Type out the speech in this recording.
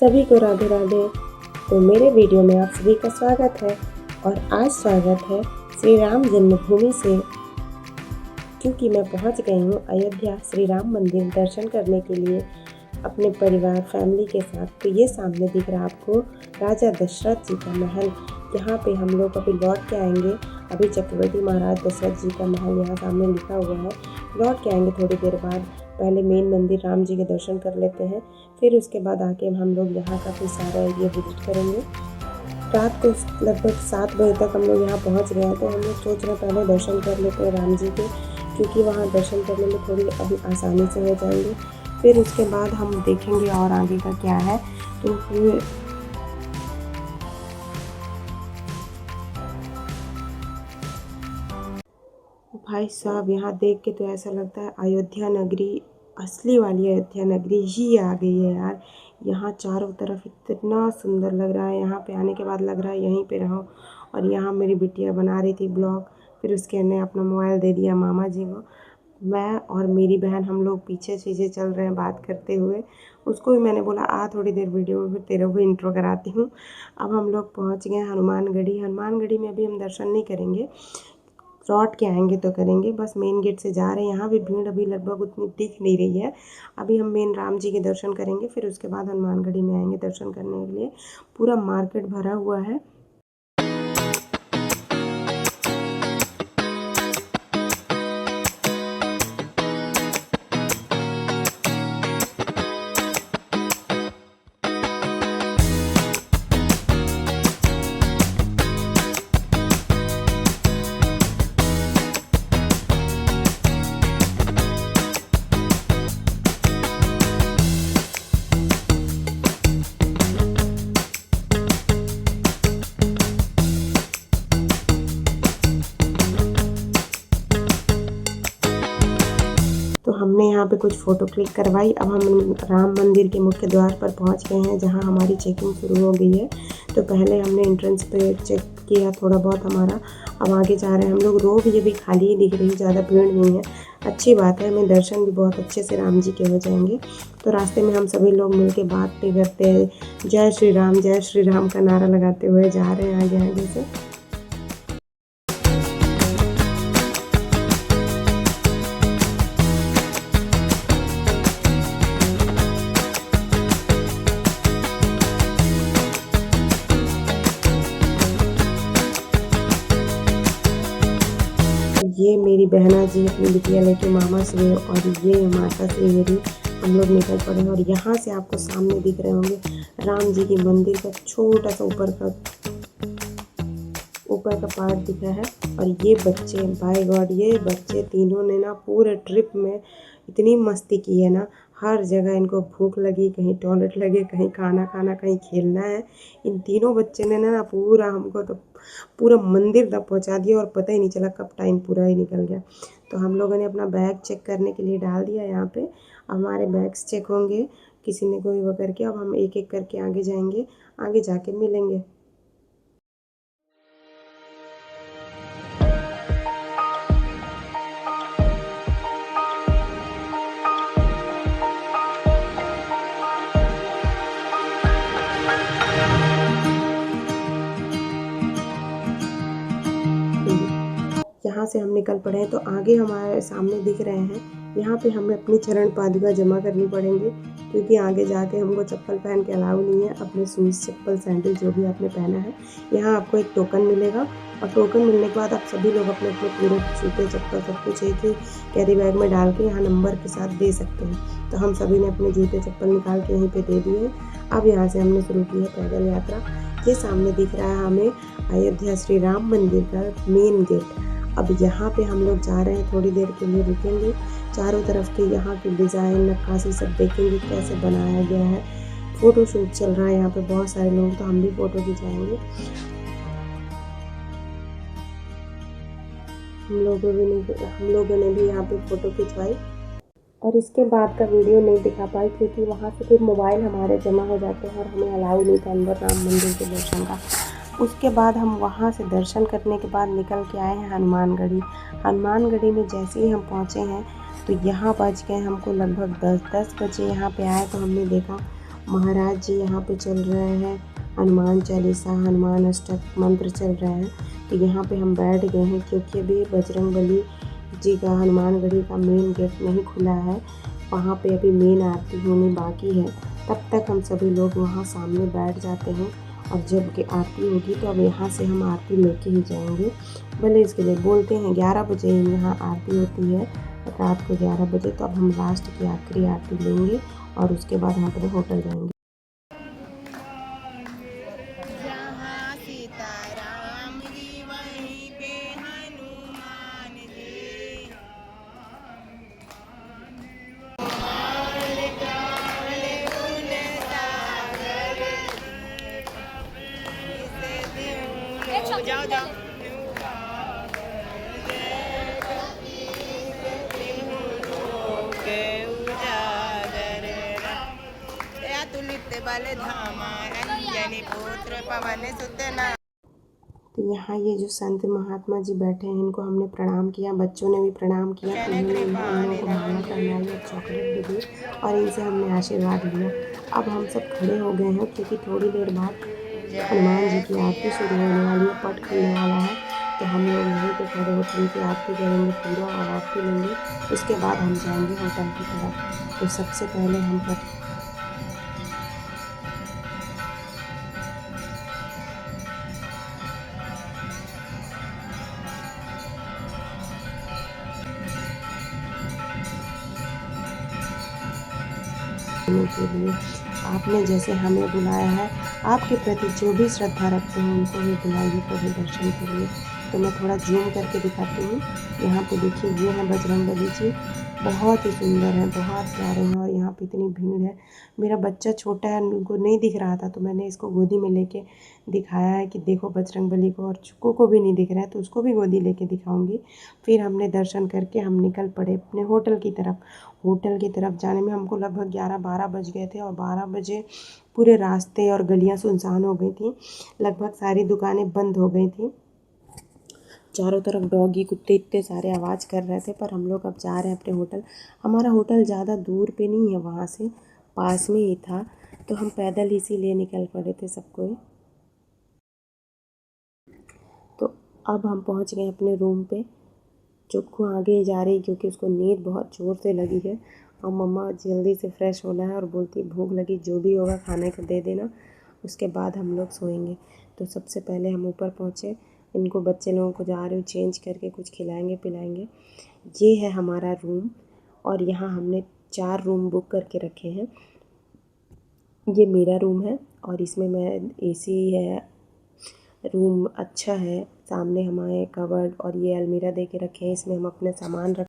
सभी को राधे राधे। तो मेरे वीडियो में आप सभी का स्वागत है और आज स्वागत है श्री राम जन्मभूमि से, क्योंकि मैं पहुंच गई हूं अयोध्या श्री राम मंदिर दर्शन करने के लिए अपने परिवार फैमिली के साथ। तो ये सामने दिख रहा है आपको राजा दशरथ जी का महल। यहाँ पे हम लोग अभी लौट के आएंगे। अभी चक्रवर्ती महाराज दशरथ जी का महल यहाँ सामने लिखा हुआ है। लौट के आएंगे थोड़ी देर बाद। पहले मेन मंदिर राम जी के दर्शन कर लेते हैं, फिर उसके बाद आके हम लोग यहाँ का फिर सारा एरिया विजिट करेंगे। रात को लगभग 7 बजे तक हम लोग यहाँ पहुँच गए हैं, तो हम लोग सोच रहे हैं पहले दर्शन कर लेते हैं राम जी के, क्योंकि वहाँ दर्शन करने में थोड़ी अभी आसानी से हो जाएंगे। फिर उसके बाद हम देखेंगे और आगे का क्या है। तो फिर भाई साहब यहाँ देख के तो ऐसा लगता है अयोध्या नगरी, असली वाली अयोध्या नगरी ही आ गई है यार। यहाँ चारों तरफ इतना सुंदर लग रहा है। यहाँ पे आने के बाद लग रहा है यहीं पे रहो। और यहाँ मेरी बिटिया बना रही थी ब्लॉग, फिर उसके ने अपना मोबाइल दे दिया मामा जी को। मैं और मेरी बहन हम लोग पीछे पीछे चल रहे हैं बात करते हुए। उसको भी मैंने बोला आ थोड़ी देर वीडियो में, फिर तेरे को इंट्रो कराती हूँ। अब हम लोग पहुँच गए हनुमानगढ़ी। हनुमानगढ़ी में अभी हम दर्शन नहीं करेंगे, लौट के आएंगे तो करेंगे। बस मेन गेट से जा रहे हैं। यहाँ भी भीड़ अभी लगभग उतनी दिख नहीं रही है। अभी हम मेन राम जी के दर्शन करेंगे, फिर उसके बाद हनुमानगढ़ी में आएंगे दर्शन करने के लिए। पूरा मार्केट भरा हुआ है। तो हमने यहाँ पे कुछ फ़ोटो क्लिक करवाई। अब हम राम मंदिर के मुख्य द्वार पर पहुँच गए हैं, जहाँ हमारी चेकिंग शुरू हो गई है। तो पहले हमने एंट्रेंस पे चेक किया थोड़ा बहुत हमारा। अब आगे जा रहे हैं हम लोग। रोड ये भी खाली ही दिख रही है, ज़्यादा भीड़ नहीं है। अच्छी बात है, हमें दर्शन भी बहुत अच्छे से राम जी के हो जाएंगे। तो रास्ते में हम सभी लोग मिल के बात भी करते हैं, जय श्री राम का नारा लगाते हुए जा रहे हैं आगे आगे से। ये मेरी बहना जी अपनी बिटिया लेके मामा से, और ये माता से मेरी, हम लोग निकल पड़े। और यहाँ से आपको सामने दिख रहे होंगे राम जी की मंदिर का छोटा सा ऊपर का पार्ट दिख रहा है। और ये बच्चे, बाय गॉड, ये बच्चे तीनों ने ना पूरे ट्रिप में इतनी मस्ती की है ना। हर जगह इनको भूख लगी, कहीं टॉयलेट लगे, कहीं खाना खाना, कहीं खेलना है। इन तीनों बच्चे ने ना पूरा हमको तो पूरा मंदिर तक पहुंचा दिया और पता ही नहीं चला कब टाइम पूरा ही निकल गया। तो हम लोगों ने अपना बैग चेक करने के लिए डाल दिया यहाँ पे। हमारे बैग्स चेक होंगे, किसी ने कोई वो करके। अब हम एक एक करके आगे जाएंगे, आगे जाके मिलेंगे। यहाँ से हम निकल पड़े हैं। तो आगे हमारे सामने दिख रहे हैं, यहाँ पे हमें अपनी चरण पादुका जमा करनी पड़ेंगे, क्योंकि आगे जाके हमको चप्पल पहन के अलाउ नहीं है। अपने शूज़, चप्पल, सैंडल जो भी आपने पहना है। यहाँ आपको एक टोकन मिलेगा, और टोकन मिलने के बाद आप सभी लोग अपने अपने पूरे जूते, चप्पल, सब कुछ एक ही कैरी बैग में डाल के यहाँ नंबर के साथ दे सकते हैं। तो हम सभी ने अपने जूते चप्पल निकाल के यहीं पर दे दिए। अब यहाँ से हमने शुरू की है पैदल यात्रा। ये सामने दिख रहा है हमें अयोध्या श्री राम मंदिर का मेन गेट। अब यहाँ पे हम लोग जा रहे हैं, थोड़ी देर के लिए रुकेंगे। चारों तरफ के यहाँ की डिज़ाइन, नक्काशी सब देखेंगे कैसे बनाया गया है। फ़ोटो शूट चल रहा है यहाँ पे, बहुत सारे लोग, तो हम भी फ़ोटो खिंचाएंगे। हम लोगों ने भी यहाँ पे फ़ोटो खिंचवाई। और इसके बाद का वीडियो नहीं दिखा पाई, क्योंकि वहाँ से फिर मोबाइल हमारे जमा हो जाते हैं और हमें अलाउ नहीं था अंदर राम मंदिर के दर्शन का। उसके बाद हम वहाँ से दर्शन करने के बाद निकल के आए हैं हनुमानगढ़ी। हनुमानगढ़ी में जैसे ही हम पहुँचे हैं तो यहाँ बज गए हमको लगभग 10 बजे। यहाँ पे आए तो हमने देखा महाराज जी यहाँ पे चल रहे हैं, हनुमान चालीसा, हनुमान अष्टक मंत्र चल रहे हैं। तो यहाँ पे हम बैठ गए हैं क्योंकि अभी बजरंगबली जी का हनुमानगढ़ी का मेन गेट नहीं खुला है, वहाँ पे अभी मेन आरती होनी बाकी है। तब तक हम सभी लोग वहाँ सामने बैठ जाते हैं और जब कि आरती होगी तो अब यहाँ से हम आरती लेके ही जाएंगे। भले इसके लिए बोलते हैं 11 बजे यहाँ आरती होती है, रात को 11 बजे। तो अब हम लास्ट की आखिरी आरती लेंगे और उसके बाद हम अपने होटल जाएंगे। जाओ जाओ तुलित बल धामा अंजनी पुत्र पवन सुतना। तो यहाँ ये जो संत महात्मा जी बैठे हैं इनको हमने प्रणाम किया, बच्चों ने भी प्रणाम किया। तो उन्होंने हम लोगों को माला पहनाई और चॉकलेट भी दी और इनसे हमने आशीर्वाद लिया। अब हम सब खड़े हो गए हैं क्योंकि थोड़ी देर बाद हनुमान जी की आरती शुरू होने वाली है, पट खुलने वाला है। तो हम लोग यहीं पे खड़े होकर उनकी आरती करेंगे पूरा और आरती लेंगे। उसके बाद हम जाएंगे होटल की तरफ। तो सबसे पहले हम के लिए आपने जैसे हमें बुलाया है, आपके प्रति जो भी श्रद्धा रखते हैं उनको भी बुलाइए प्रभु दर्शन के लिए। तो मैं थोड़ा जूम करके दिखाती हूँ। यहाँ पे देखिए ये हैं बजरंगबली जी, बहुत ही सुंदर हैं, बहुत प्यारे हैं। और यहाँ पे इतनी भीड़ है। मेरा बच्चा छोटा है, उनको नहीं दिख रहा था तो मैंने इसको गोदी में लेके दिखाया है कि देखो बजरंगबली को। और चुक्कू को भी नहीं दिख रहा है तो उसको भी गोदी लेके दिखाऊंगी। फिर हमने दर्शन करके हम निकल पड़े अपने होटल की तरफ। होटल की तरफ जाने में हमको लगभग 11-12 बज गए थे और 12 बजे पूरे रास्ते और गलियां सुनसान हो गई थी। लगभग सारी दुकानें बंद हो गई थी। चारों तरफ डॉगी कुत्ते इतने सारे आवाज़ कर रहे थे। पर हम लोग अब जा रहे हैं अपने होटल। हमारा होटल ज़्यादा दूर पे नहीं है, वहाँ से पास में ही था। तो हम पैदल इसीलिए निकल पड़े थे सब कोई। तो अब हम पहुँच गए अपने रूम पे। चुक्कू आगे ही जा रही क्योंकि उसको नींद बहुत ज़ोर से लगी है। और मम्मा जल्दी से फ्रेश होना है और बोलती भूख लगी, जो भी होगा खाने को दे देना, उसके बाद हम लोग सोएंगे। तो सबसे पहले हम ऊपर पहुँचे। इनको बच्चे लोगों को जा रही हूँ चेंज करके कुछ खिलाएंगे पिलाएंगे। ये है हमारा रूम और यहाँ हमने 4 रूम बुक करके रखे हैं। ये मेरा रूम है और इसमें मैं एसी है, रूम अच्छा है। सामने हमारे कबर्ड और ये अलमीरा दे के रखे हैं, इसमें हम अपने सामान रख